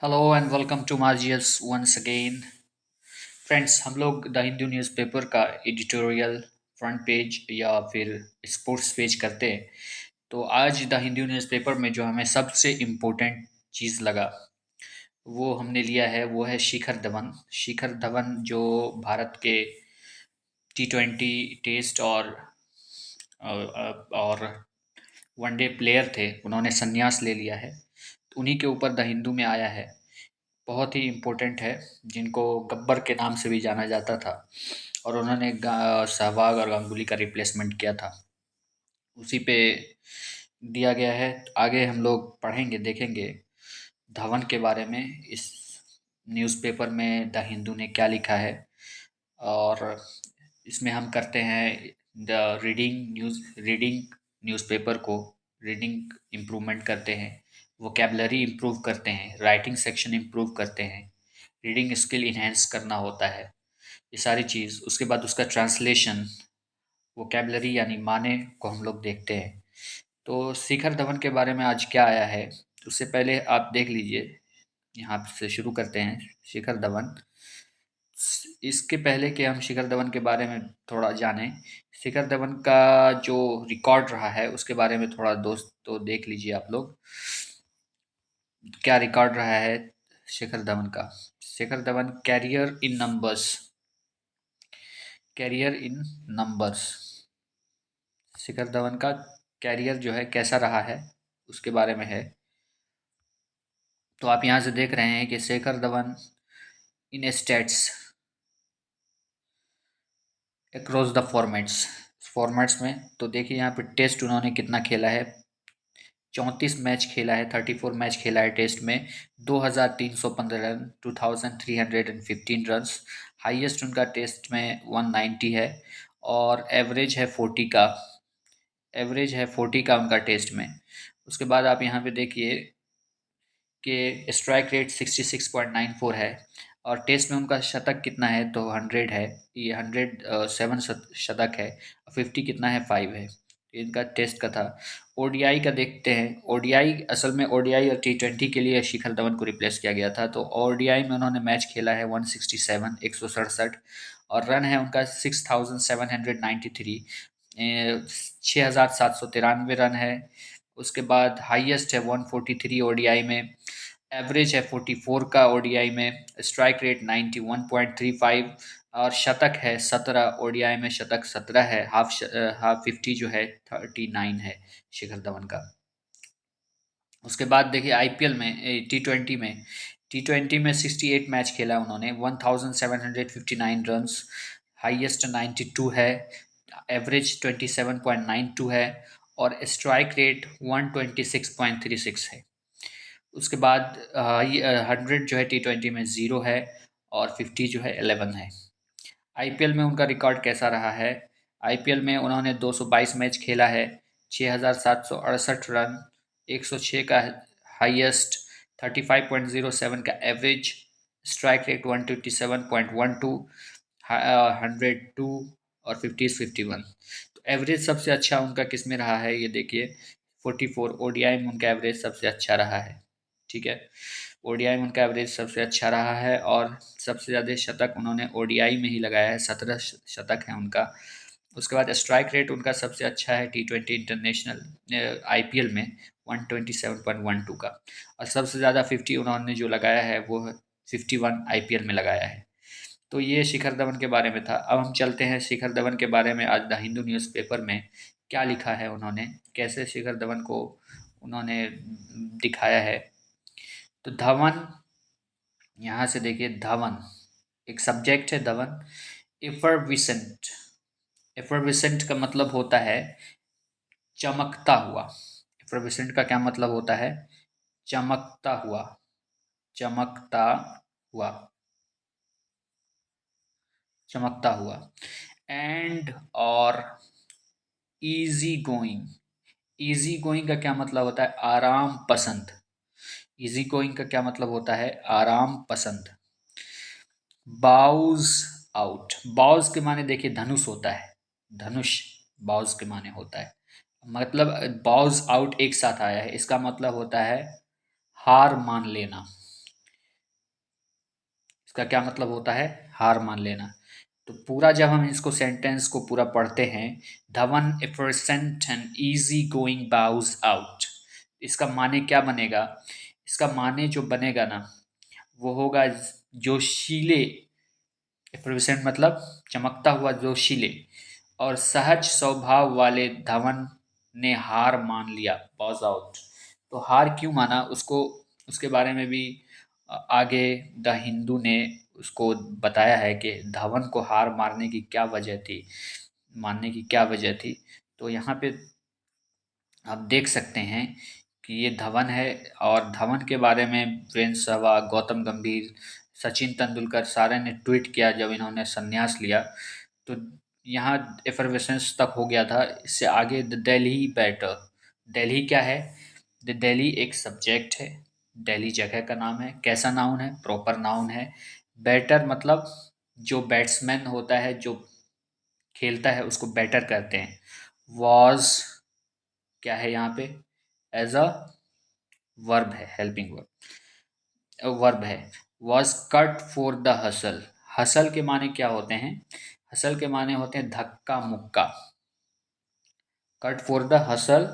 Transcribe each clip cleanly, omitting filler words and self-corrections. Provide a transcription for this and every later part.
Hello and welcome to मार्जियस once again. Friends, हम लोग द हिंदू न्यूज़पेपर का एडिटोरियल फ्रंट पेज या फिर स्पोर्ट्स पेज करते हैं। तो आज द हिंदू न्यूज़पेपर में जो हमें सबसे इम्पोर्टेंट चीज़ लगा वो हमने लिया है, वो है शिखर धवन। शिखर धवन जो भारत के T20 टेस्ट और वनडे प्लेयर थे, उन्होंने संन्यास ले लिया है। तो उन्हीं के ऊपर द हिंदू में आया है। बहुत ही इम्पोर्टेंट है, जिनको गब्बर के नाम से भी जाना जाता था और उन्होंने सहवाग और गांगुली का रिप्लेसमेंट किया था। उसी पे दिया गया है। आगे हम लोग पढ़ेंगे, देखेंगे धवन के बारे में इस न्यूज़पेपर में द हिंदू ने क्या लिखा है। और इसमें हम करते हैं द रीडिंग न्यूज़पेपर को रीडिंग इम्प्रूवमेंट करते हैं, वोकेबलरी इम्प्रूव करते हैं, राइटिंग सेक्शन इम्प्रूव करते हैं, रीडिंग स्किल इन्हेंस करना होता है, ये सारी चीज़। उसके बाद उसका ट्रांसलेशन, वोकेबलरी यानी माने को हम लोग देखते हैं। तो शिखर धवन के बारे में आज क्या आया है, उससे पहले आप देख लीजिए। यहाँ से शुरू करते हैं। शिखर धवन, इसके पहले कि हम शिखर धवन के बारे में थोड़ा जानें, शिखर धवन का जो रिकॉर्ड रहा है उसके बारे में थोड़ा दोस्तों देख लीजिए आप लोग। क्या रिकॉर्ड रहा है शिखर धवन का। शिखर धवन कैरियर इन नंबर्स। शिखर धवन का कैरियर जो है कैसा रहा है उसके बारे में है। तो आप यहाँ से देख रहे हैं कि शिखर धवन इन स्टेट्स अक्रॉस द फॉर्मेट्स में, तो देखिए यहाँ पे टेस्ट उन्होंने कितना खेला है। 34 मैच खेला है, 34 मैच खेला है टेस्ट में। 2315 रन, 2315 रन्स। हाईएस्ट उनका टेस्ट में 190 है और एवरेज है 40 का उनका टेस्ट में। उसके बाद आप यहाँ पे देखिए कि स्ट्राइक रेट 66.94 है और टेस्ट में उनका शतक कितना है तो 100 है। ये 107 शतक है। 50 कितना है, 5 है। तो इनका टेस्ट का था। ओडीआई का देखते हैं। ओडीआई असल में ओडीआई और T20 के लिए शिखर धवन को रिप्लेस किया गया था। तो ओडीआई में उन्होंने मैच खेला है 167, 167 और रन है उनका 6793, 6793 रन है। उसके बाद हाईएस्ट है 143 ओडीआई में, एवरेज है 44 का ओडीआई में, स्ट्राइक रेट 91.35 और शतक है 17। ओडीआई में शतक 17 है। हाफ 50 जो है 39 है शिखर धवन का। उसके बाद देखिए आईपीएल में, टी ट्वेंटी में 68 मैच खेला उन्होंने, 1759 रन्स, हाईएस्ट 92 है, एवरेज 27.92 है और स्ट्राइक रेट 126.36 है। उसके बाद 100 जो है T20 में 0 है और 50 जो है 11 है। आईपीएल में उनका रिकॉर्ड कैसा रहा है। आईपीएल में उन्होंने 222 मैच खेला है, 6768 रन, 106 का हाईएस्ट, 35.07 का एवरेज, स्ट्राइक रेट 127.12, 102 और 50 is 51। तो एवरेज सबसे अच्छा उनका किस में रहा है ये देखिए, 44। ओडीआई में उनका एवरेज सबसे अच्छा रहा है। ठीक है, ओडीआई में उनका एवरेज सबसे अच्छा रहा है और सबसे ज़्यादा शतक उन्होंने ओडीआई में ही लगाया है, 17 शतक है उनका। उसके बाद स्ट्राइक रेट उनका सबसे अच्छा है T20 इंटरनेशनल आईपीएल में, 127.12 का। और सबसे ज़्यादा 50 उन्होंने जो लगाया है वो 51 आईपीएल में लगाया है। तो ये शिखर धवन के बारे में था। अब हम चलते हैं शिखर धवन के बारे में आज द हिंदू न्यूज़पेपर में क्या लिखा है उन्होंने, कैसे शिखर धवन को उन्होंने दिखाया है। तो धवन, यहाँ से देखिए धवन एक सब्जेक्ट है। धवन एफरविसेंट, एफरविसेंट का मतलब होता है चमकता हुआ। एफरविसेंट का क्या मतलब होता है, चमकता हुआ, चमकता हुआ, चमकता हुआ। एंड और इजी गोइंग, इजी गोइंग का क्या मतलब होता है, आराम पसंद। इजी गोइंग का क्या मतलब होता है, आराम पसंद। बाउज आउट, बाउज के माने देखिए धनुष होता है, धनुष बाउज के माने होता है। मतलब बाउज आउट एक साथ आया है, इसका मतलब होता है हार मान लेना। उसका क्या मतलब होता है? हार मान लेना। तो पूरा जब हम इसको सेंटेंस को पूरा पढ़ते हैं, Dhawan efficient and easy going boughs out, इसका माने क्या बनेगा? इसका माने जो बनेगा ना, वो होगा जोशीले। एफिशिएंट मतलब चमकता हुआ, जोशीले और सहज स्वभाव वाले धवन ने हार मान लिया, बॉज आउट। तो हार क्यों माना उसको, उसके बारे में भी आगे द हिंदू ने उसको बताया है कि धवन को हार मारने की क्या वजह थी, मानने की क्या वजह थी। तो यहाँ पे आप देख सकते हैं कि ये धवन है, और धवन के बारे में वीरेंद्र सहवाग, गौतम गंभीर, सचिन तेंदुलकर सारे ने ट्वीट किया जब इन्होंने संन्यास लिया। तो यहाँ एफरवेसेंस तक हो गया था। इससे आगे द दिल्ली बैटर। दिल्ली क्या है? द दिल्ली एक सब्जेक्ट है, दिल्ली जगह का नाम है। कैसा नाउन है? प्रॉपर नाउन है। बैटर मतलब जो बैट्समैन होता है, जो खेलता है, उसको बैटर कहते हैं। वॉज क्या है यहाँ पे? एज अ वर्ब है, हेल्पिंग वर्ब है। Was cut for the hustle. Hustle के माने क्या होते हैं? हसल के माने होते हैं धक्का मुक्का। Cut for the hustle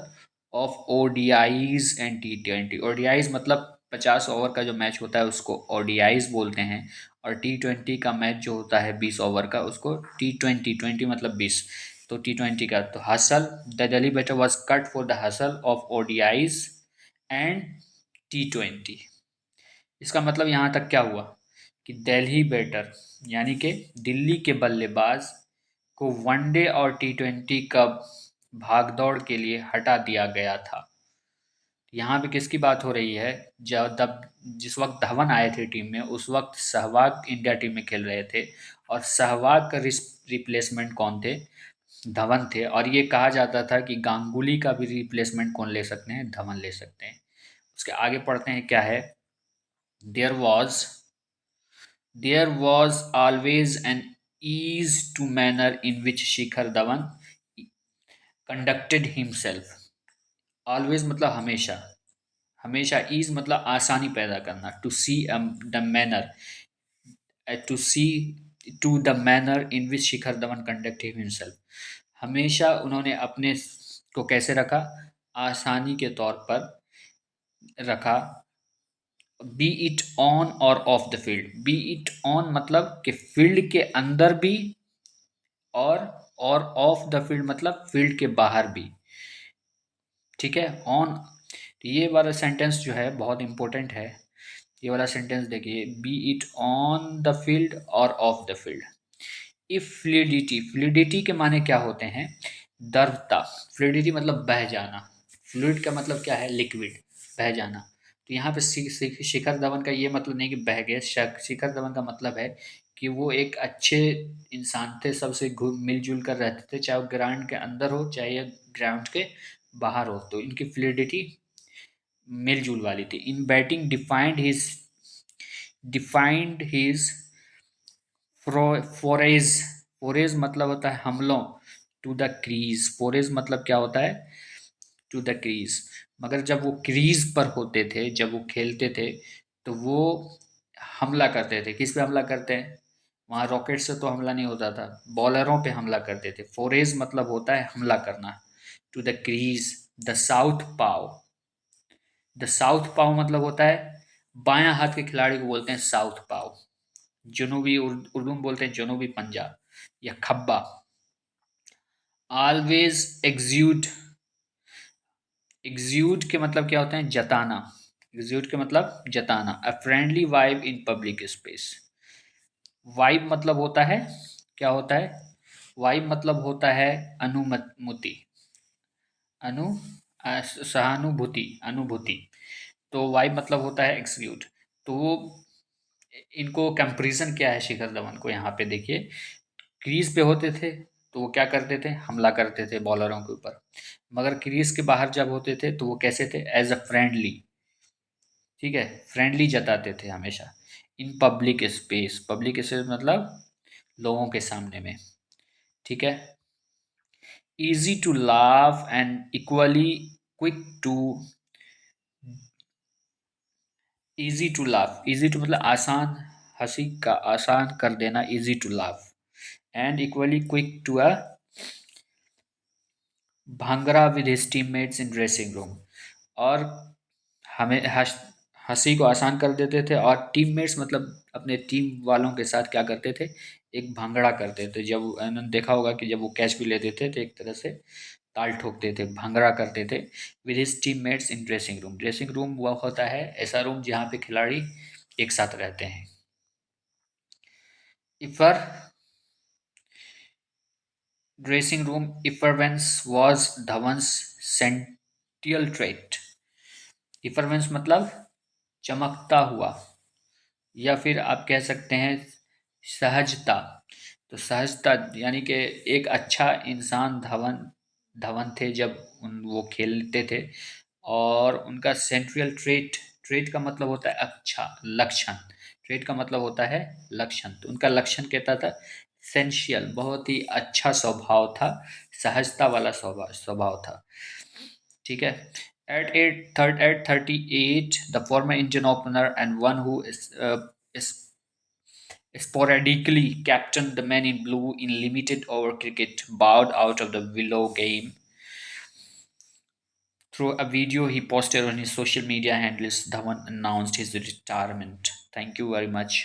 of ODIs and T20। ODIs मतलब 50 ओवर का जो मैच होता है उसको ओडीआईज बोलते हैं, और T20 का मैच जो होता है 20 ओवर का, उसको T20, 20 मतलब 20, तो T20 का। तो hustle, the Delhi batter was cut for the hustle of ODIs and T20। इसका मतलब यहाँ तक क्या हुआ कि दिल्ली बैटर यानी कि दिल्ली के बल्लेबाज को वनडे और T20 का भागदौड़ के लिए हटा दिया गया था। यहाँ पे किसकी बात हो रही है? जब जिस वक्त धवन आए थे टीम में, उस वक्त सहवाग इंडिया टीम में खेल रहे थे, और सहवाग का रिप्लेसमेंट कौन थे? धवन थे। और ये कहा जाता था कि गांगुली का भी रिप्लेसमेंट कौन ले सकते हैं? धवन ले सकते हैं। उसके आगे पढ़ते हैं क्या है। There was There was always an ease to manner in which Shikhar Dhawan conducted himself. Always मतलब हमेशा, हमेशा। ease मतलब आसानी पैदा करना। To see the manner, to see to the manner in which Shikhar Dhawan conducted himself. हमेशा उन्होंने अपने को कैसे रखा? आसानी के तौर पर रखा। बी इट ऑन और off the field. B it on मतलब कि फील्ड के अंदर भी, और ऑफ द फील्ड मतलब फील्ड के बाहर भी। ठीक है, ऑन। तो ये वाला सेंटेंस जो है बहुत इंपॉर्टेंट है। ये वाला सेंटेंस देखिए, be it on the field और off the field. If fluidity, fluidity के माने क्या होते हैं? द्रवता। फ्लूइडिटी मतलब बह जाना। फ्लूइड का मतलब क्या है? लिक्विड, बह जाना। तो यहाँ पे शिखर धवन का ये मतलब नहीं कि बह गए। शिखर धवन का मतलब है कि वो एक अच्छे इंसान थे, सबसे मिलजुल कर रहते थे, चाहे वो ग्राउंड के अंदर हो चाहे ग्राउंड के बाहर हो। तो इनकी फ्लूइडिटी मिलजुल वाली थी। इन batting defined his forage. Forage मतलब होता है हमलों। To the crease. फोरेज मतलब क्या होता है? To the crease. मगर जब वो क्रीज पर होते थे, जब वो खेलते थे, तो वो हमला करते थे। किस पे हमला करते हैं? वहाँ रॉकेट से तो हमला नहीं होता था, बॉलरों पे हमला करते थे। फोरेज मतलब होता है हमला करना। To the crease. The southpaw. The southpaw मतलब होता है बायां हाथ के खिलाड़ी को बोलते हैं साउथ पाव। जनूबी उर्दू में बोलते हैं जनूबी पंजा या खब्बा। ऑलवेज एक्सूड। एक्सूड के मतलब क्या होते हैं? जताना। एक्सूड के मतलब जताना। A friendly vibe in public space. Vibe मतलब होता है, क्या होता है? वाइब मतलब होता है अनुमति, अनु सहानुभूति, अनुभूति। तो वाइब मतलब होता है एक्सक्यूट। तो वो, इनको कंपैरिजन क्या है शिखर धवन को? यहाँ पे देखिए, क्रीज पे होते थे तो वो क्या करते थे? हमला करते थे बॉलरों के ऊपर। मगर क्रीज के बाहर जब होते थे तो वो कैसे थे? As a friendly. ठीक है, फ्रेंडली जताते थे हमेशा। In public space. Public space मतलब लोगों के सामने में। ठीक है। Easy to laugh and equally quick to. Easy to laugh, easy to मतलब आसान, हंसी का आसान कर देना, easy to laugh, and equally quick to a bhangra with his teammates in dressing room. और हमें हंसी को आसान कर देते थे, और टीममेट्स मतलब अपने टीम वालों के साथ क्या करते थे, एक भांगड़ा करते थे। जब उन्होंने देखा होगा कि जब वो कैच भी लेते थे तो एक तरह से ताल ठोकते थे, भांगड़ा करते थे। With his teammates in dressing room, dressing room वो होता है ऐसा रूम जहाँ पे खिलाड़ी एक साथ रहते हैं। Fitr dressing room इफरवेंस was धवंस सेंटियल trait. इफरवेंस मतलब चमकता हुआ, या फिर आप कह सकते हैं सहजता। तो सहजता यानी कि एक अच्छा इंसान धवन धवन थे जब वो खेलते थे। और उनका सेंट्रियल ट्रेट, ट्रेट का मतलब होता है अच्छा लक्षण, ट्रेट का मतलब होता है लक्षण। तो उनका लक्षण कहता था सेंशियल, बहुत ही अच्छा स्वभाव था, सहजता वाला स्वभाव स्वभाव था। ठीक है। At 38, the former Indian opener and one who is sporadically captained the men in blue in limited over cricket bowed out of the Willow game. Through a video he posted on his social media handles, Dhawan announced his retirement. Thank you very much.